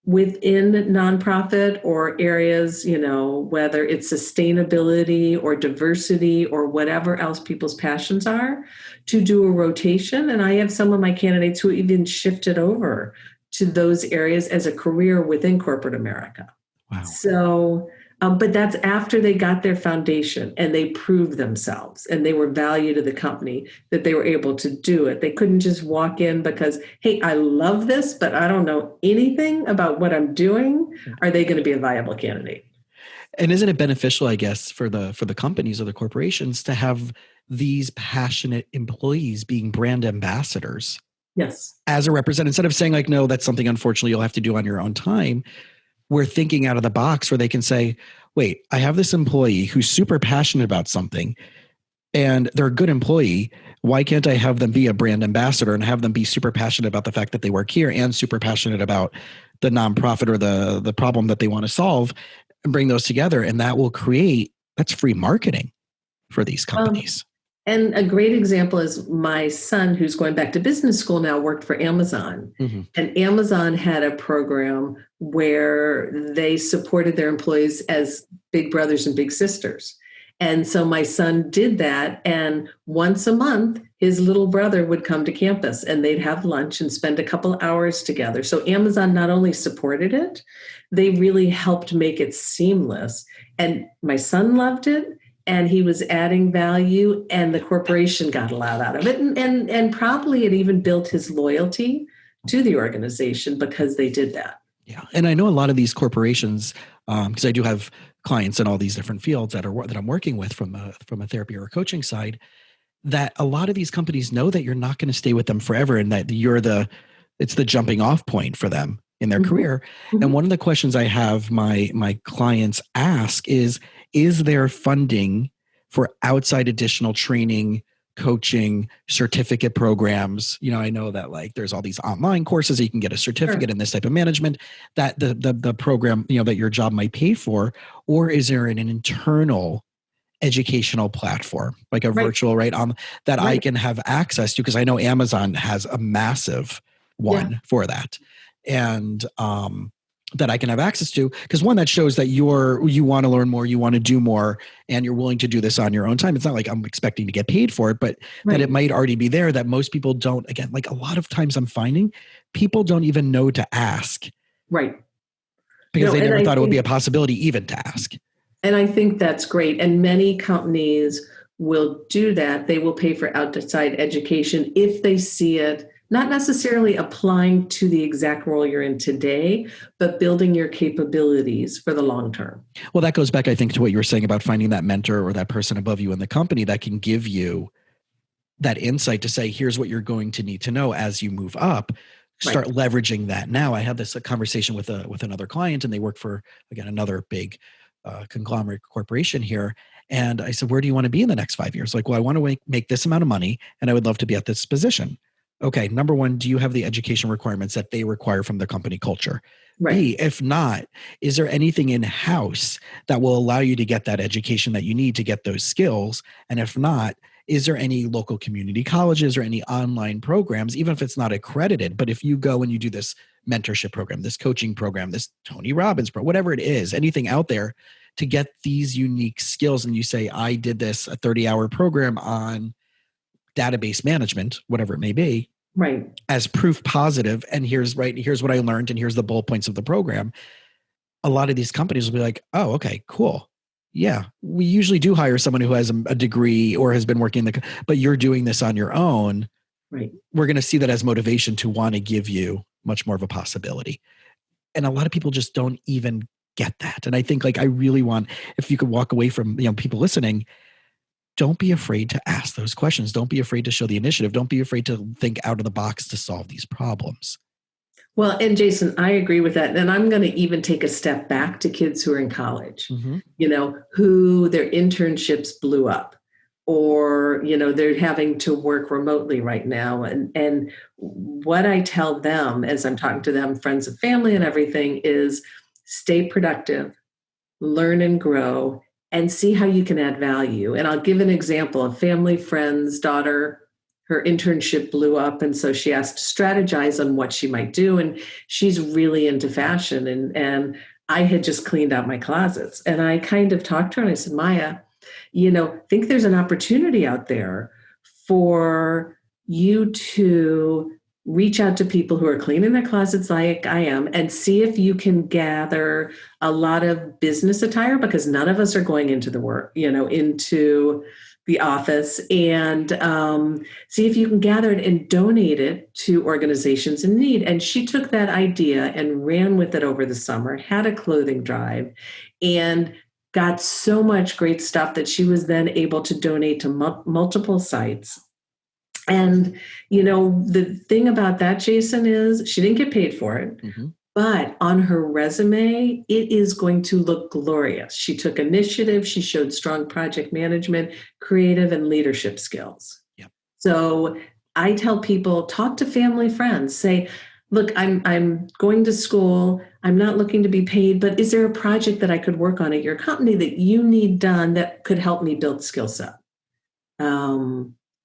within nonprofit or areas, whether it's sustainability or diversity or whatever else people's passions are, to do a rotation. And I have some of my candidates who even shifted over to those areas as a career within corporate America. Wow. So, but that's after they got their foundation and they proved themselves and they were value to the company that they were able to do it. They couldn't just walk in because, hey, I love this, but I don't know anything about what I'm doing. Are they going to be a viable candidate? And isn't it beneficial, I guess, for the companies or the corporations to have these passionate employees being brand ambassadors? Yes. As a representative, instead of saying like, no, that's something unfortunately you'll have to do on your own time. We're thinking out of the box where they can say, wait, I have this employee who's super passionate about something and they're a good employee. Why can't I have them be a brand ambassador and have them be super passionate about the fact that they work here and super passionate about the nonprofit or the problem that they want to solve and bring those together? And that will that's free marketing for these companies. And a great example is my son, who's going back to business school now, worked for Amazon. Mm-hmm. And Amazon had a program where they supported their employees as big brothers and big sisters. And so my son did that. And once a month, his little brother would come to campus and they'd have lunch and spend a couple hours together. So Amazon not only supported it, they really helped make it seamless. And my son loved it. And he was adding value, and the corporation got a lot out of it. And probably it even built his loyalty to the organization because they did that. Yeah. And I know a lot of these corporations, because I do have clients in all these different fields that I'm working with from a therapy or a coaching side, that a lot of these companies know that you're not going to stay with them forever and that it's the jumping off point for them in their career. Mm-hmm. And one of the questions I have my clients ask is there funding for outside additional training, coaching, certificate programs? I know that like there's all these online courses that you can get a certificate in this type of management that the program, that your job might pay for, or is there an internal educational platform, like a virtual, that I can have access to? Because I know Amazon has a massive one for that. And that I can have access to, because one, that shows that you want to learn more, you want to do more, and you're willing to do this on your own time. It's not like I'm expecting to get paid for it, but that it might already be there, that most people don't. Again, like a lot of times I'm finding people don't even know to ask. Right. Because they never thought it would be a possibility even to ask. And I think that's great. And many companies will do that. They will pay for outside education if they see it not necessarily applying to the exact role you're in today, but building your capabilities for the long term. Well, that goes back, I think, to what you were saying about finding that mentor or that person above you in the company that can give you that insight to say, here's what you're going to need to know as you move up. Start leveraging that now. I had this conversation with another client, and they work for, again, another big conglomerate corporation here. And I said, where do you want to be in the next 5 years? Like, well, I want to make this amount of money and I would love to be at this position. okay, number one, do you have the education requirements that they require from the company culture? Right. B, if not, is there anything in-house that will allow you to get that education that you need to get those skills? And if not, is there any local community colleges or any online programs, even if it's not accredited, but if you go and you do this mentorship program, this coaching program, this Tony Robbins program, whatever it is, anything out there to get these unique skills, and you say, I did this a 30-hour program on database management, whatever it may be, Right. as proof positive, and here's what I learned, and here's the bullet points of the program. A lot of these companies will be like, oh, okay, cool. Yeah, we usually do hire someone who has a degree or has been working but you're doing this on your own. Right. We're going to see that as motivation to want to give you much more of a possibility. And a lot of people just don't even get that. And I think, like, I really want, if you could walk away from, people listening, don't be afraid to ask those questions. Don't be afraid to show the initiative. Don't be afraid to think out of the box to solve these problems. Well, and Jason, I agree with that. And I'm going to even take a step back to kids who are in college, who their internships blew up, or, they're having to work remotely right now. And what I tell them as I'm talking to them, friends and family and everything, is stay productive, learn and grow, and see how you can add value. And I'll give an example. A family friend's daughter, her internship blew up, and so she asked to strategize on what she might do. And she's really into fashion. And I had just cleaned out my closets. And I kind of talked to her and I said, Maya, think there's an opportunity out there for you to reach out to people who are cleaning their closets like I am, and see if you can gather a lot of business attire, because none of us are going into the work, into the office, and see if you can gather it and donate it to organizations in need. And she took that idea and ran with it over the summer, had a clothing drive, and got so much great stuff that she was then able to donate to multiple sites. And, the thing about that, Jason, is she didn't get paid for it. Mm-hmm. But on her resume, it is going to look glorious. She took initiative. She showed strong project management, creative, and leadership skills. Yep. So I tell people, talk to family, friends. Say, look, I'm going to school. I'm not looking to be paid, but is there a project that I could work on at your company that you need done that could help me build skill set?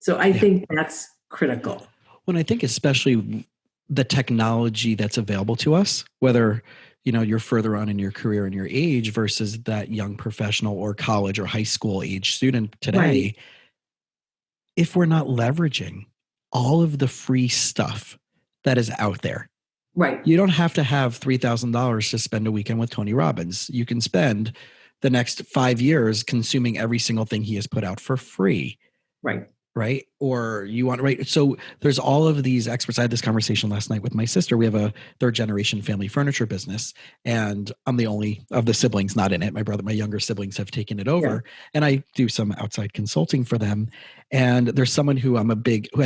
So I think that's critical. When I think especially the technology that's available to us, whether you're further on in your career and your age versus that young professional or college or high school age student today, right. If we're not leveraging all of the free stuff that is out there, right? You don't have to have $3,000 to spend a weekend with Tony Robbins. You can spend the next 5 years consuming every single thing he has put out for free. Right. Or you want, right. So there's all of these experts. I had this conversation last night with my sister. We have a 3rd-generation family furniture business, and I'm the only of the siblings not in it. My younger siblings have taken it over, and I do some outside consulting for them. And there's someone who I've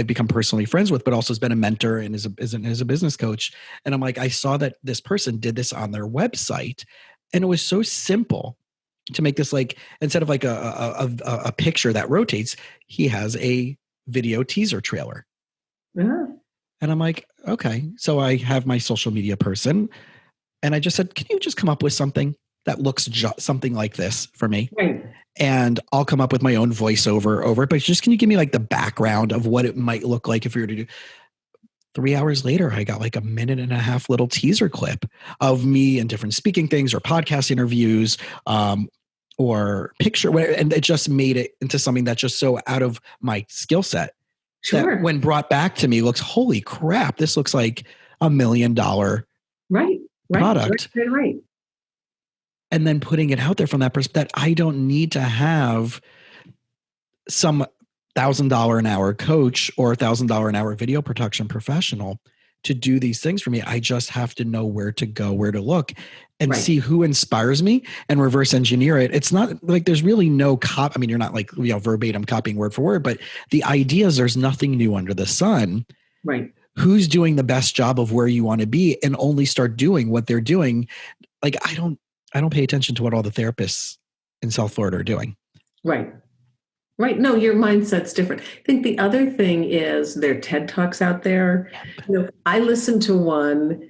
become personally friends with, but also has been a mentor and is a business coach. And I'm like, I saw that this person did this on their website, and it was so simple to make this, like, instead of like a picture that rotates, he has a video teaser trailer. Yeah. And I'm like, okay. So I have my social media person, and I just said, can you just come up with something that looks something like this for me? Right. And I'll come up with my own voiceover over it. But just, can you give me like the background of what it might look like if we were to do? 3 hours later, I got like a 1.5-minute little teaser clip of me and different speaking things or podcast interviews, or picture, and it just made it into something that's just so out of my skill set. Sure. That when brought back to me, looks, holy crap, this looks like $1 million product. Right. And then putting it out there from that perspective, that I don't need to have some $1,000 an hour coach or $1,000 an hour video production professional to do these things for me. I just have to know where to go, where to look, and see who inspires me and reverse engineer it. It's not like there's really no you're not like, verbatim copying word for word, but the ideas, there's nothing new under the sun. Right. Who's doing the best job of where you want to be, and only start doing what they're doing. Like, I don't pay attention to what all the therapists in South Florida are doing. Right. Right. No, your mindset's different. I think the other thing is there are TED Talks out there. I listened to one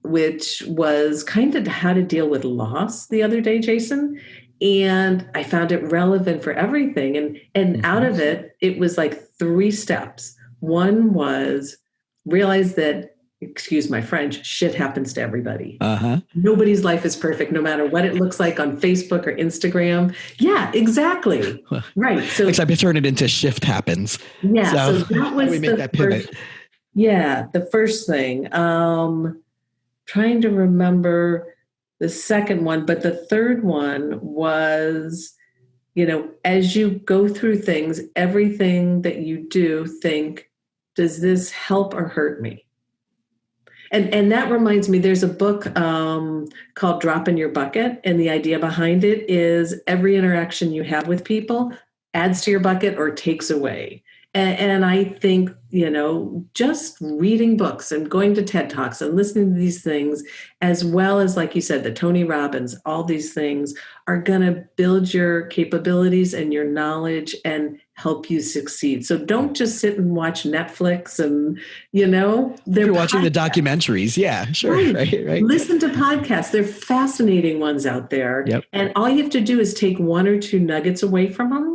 which was kind of how to deal with loss the other day, Jason. And I found it relevant for everything. And out of it, it was like 3 steps. One was realize that, excuse my French, shit happens to everybody. Uh-huh. Nobody's life is perfect, no matter what it looks like on Facebook or Instagram. Yeah, exactly. Right. So, except I turn it into shift happens. yeah, so that how do we was make that pivot? the first thing. Trying to remember the second one, but the third one was, as you go through things, everything that you do, think, does this help or hurt me? And that reminds me, there's a book called Drop in Your Bucket. And the idea behind it is every interaction you have with people adds to your bucket or takes away. And I think, just reading books and going to TED Talks and listening to these things, as well as, like you said, the Tony Robbins, all these things are going to build your capabilities and your knowledge and help you succeed. So don't just sit and watch Netflix and, you're watching the documentaries. Yeah, sure. Right. Listen to podcasts. They're fascinating ones out there. Yep. And all you have to do is take 1 or 2 nuggets away from them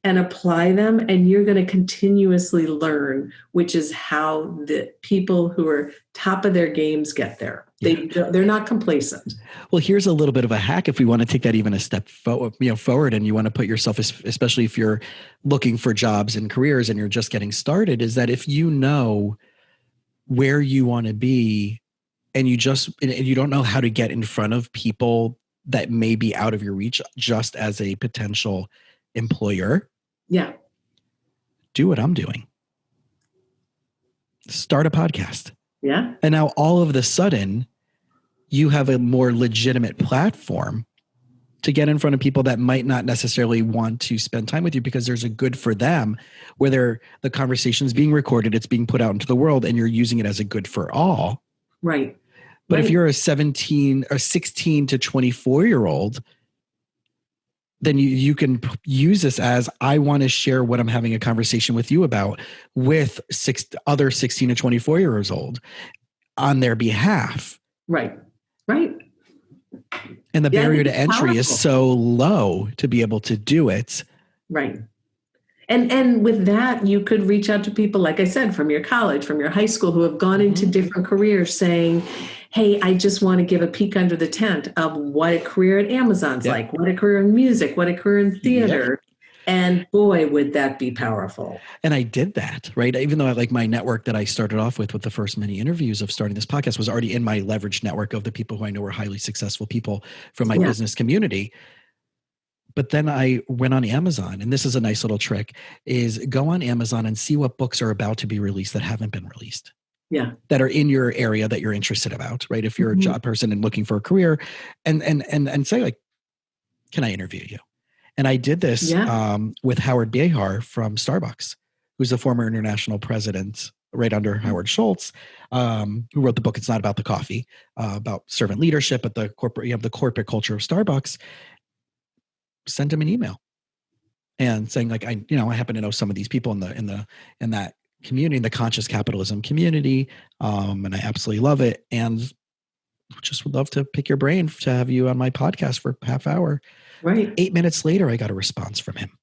and apply them, and you're going to continuously learn, which is how the people who are top of their games get there. They're not complacent. Well, here's a little bit of a hack if we want to take that even a step forward, and you want to put yourself, especially if you're looking for jobs and careers and you're just getting started, is that if you know where you want to be and you don't know how to get in front of people that may be out of your reach just as a potential employer, do what I'm doing. Start a podcast. Yeah. And now all of a sudden you have a more legitimate platform to get in front of people that might not necessarily want to spend time with you because there's a good for them where the conversation is being recorded, it's being put out into the world, and you're using it as a good for all. Right. But if you're a 16 to 24-year-old, then you can use this as, I want to share what I'm having a conversation with you about with 6 other 16 to 24 years old on their behalf. Right. And the barrier to entry is so low to be able to do it. Right. And with that, you could reach out to people, like I said, from your college, from your high school, who have gone into different careers saying, hey, I just want to give a peek under the tent of what a career at Amazon's like, what a career in music, what a career in theater. And boy, would that be powerful. And I did that, right? Even though my network that I started off with the first many interviews of starting this podcast was already in my leveraged network of the people who I know were highly successful people from my business community. But then I went on Amazon, and this is a nice little trick, is go on Amazon and see what books are about to be released that haven't been released. Yeah. That are in your area that you're interested about, right? If you're a job person and looking for a career, and say can I interview you? And I did this with Howard Behar from Starbucks, who's the former international president right under Howard Schultz, who wrote the book, It's Not About the Coffee, about servant leadership at the corporate culture of Starbucks. Sent him an email and saying I happen to know some of these people in that community, the conscious capitalism community. And I absolutely love it. And just would love to pick your brain to have you on my podcast for a half hour. Right. 8 minutes later, I got a response from him.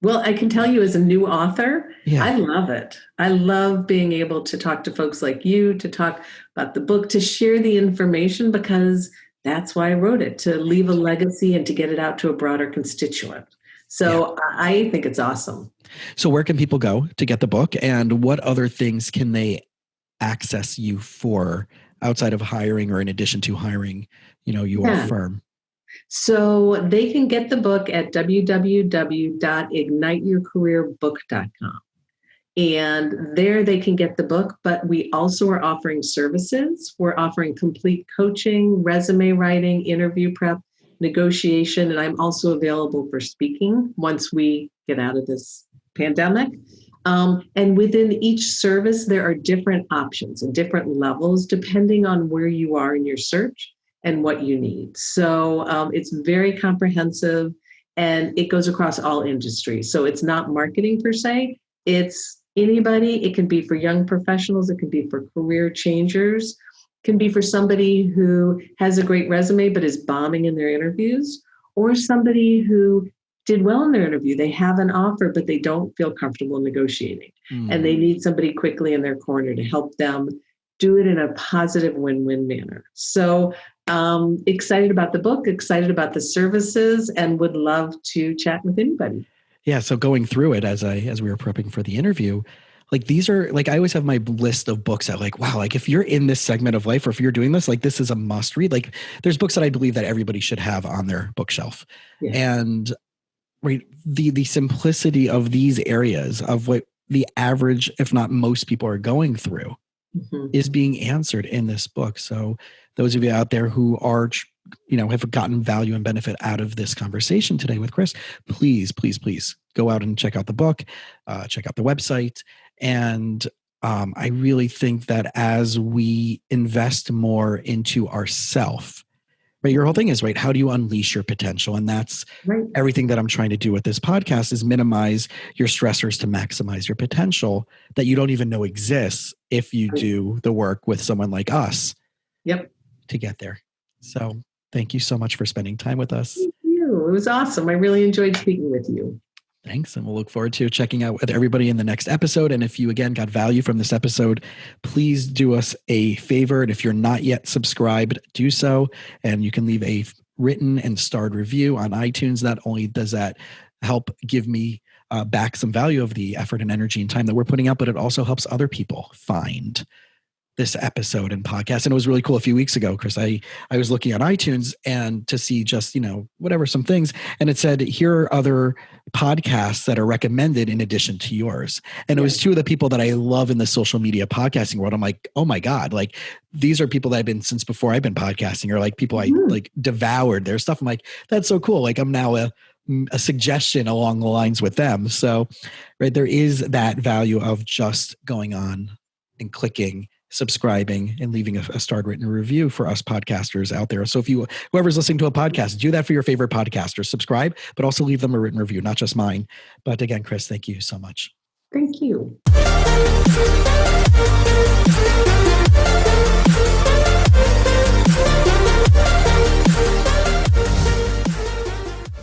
Well, I can tell you as a new author, I love it. I love being able to talk to folks like you, to talk about the book, to share the information, because that's why I wrote it, to leave a legacy and to get it out to a broader constituent. So I think it's awesome. So where can people go to get the book, and what other things can they access you for outside of hiring or in addition to hiring, your firm? So they can get the book at www.igniteyourcareerbook.com. And there they can get the book, but we also are offering services. We're offering complete coaching, resume writing, interview prep, negotiation, and I'm also available for speaking once we get out of this pandemic. And within each service, there are different options and different levels depending on where you are in your search and what you need. So it's very comprehensive. and it goes across all industries. So it's not marketing per se. It's anybody. It can be for young professionals. It can be for career changers. It can be for somebody who has a great resume but is bombing in their interviews, or somebody who did well in their interview. They have an offer, but they don't feel comfortable negotiating. And they need somebody quickly in their corner to help them do it in a positive win-win manner. So excited about the book, excited about the services, and would love to chat with anybody. Yeah. So going through it as we were prepping for the interview, like these are like, I always have my list of books that like, wow, like if you're in this segment of life or if you're doing this, like this is a must read. Like there's books that I believe that everybody should have on their bookshelf. Yeah. And right, the simplicity of these areas of what the average, if not most people are going through is being answered in this book. So those of you out there who are, have gotten value and benefit out of this conversation today with Kris, please, please, please go out and check out the book, check out the website. And I really think that as we invest more into ourself, right, your whole thing is, right, how do you unleash your potential? And that's everything that I'm trying to do with this podcast is minimize your stressors to maximize your potential that you don't even know exists if you do the work with someone like us to get there. So thank you so much for spending time with us. Thank you. It was awesome. I really enjoyed speaking with you. Thanks. And we'll look forward to checking out with everybody in the next episode. And if you, again, got value from this episode, please do us a favor. And if you're not yet subscribed, do so. And you can leave a written and starred review on iTunes. Not only does that help give me back some value of the effort and energy and time that we're putting out, but it also helps other people find this episode and podcast. And it was really cool a few weeks ago, Kris, I was looking on iTunes and to see just, whatever, some things. And it said, here are other podcasts that are recommended in addition to yours. And it was two of the people that I love in the social media podcasting world. I'm like, oh my God, like these are people that I've been since before I've been podcasting, or like people I like devoured their stuff. I'm like, that's so cool. Like I'm now a suggestion along the lines with them. So, right, there is that value of just going on and clicking, subscribing, and leaving a starred written review for us podcasters out there. So if whoever's listening to a podcast, do that for your favorite podcasters. Subscribe, but also leave them a written review, not just mine. But again, Kris, thank you so much. Thank you.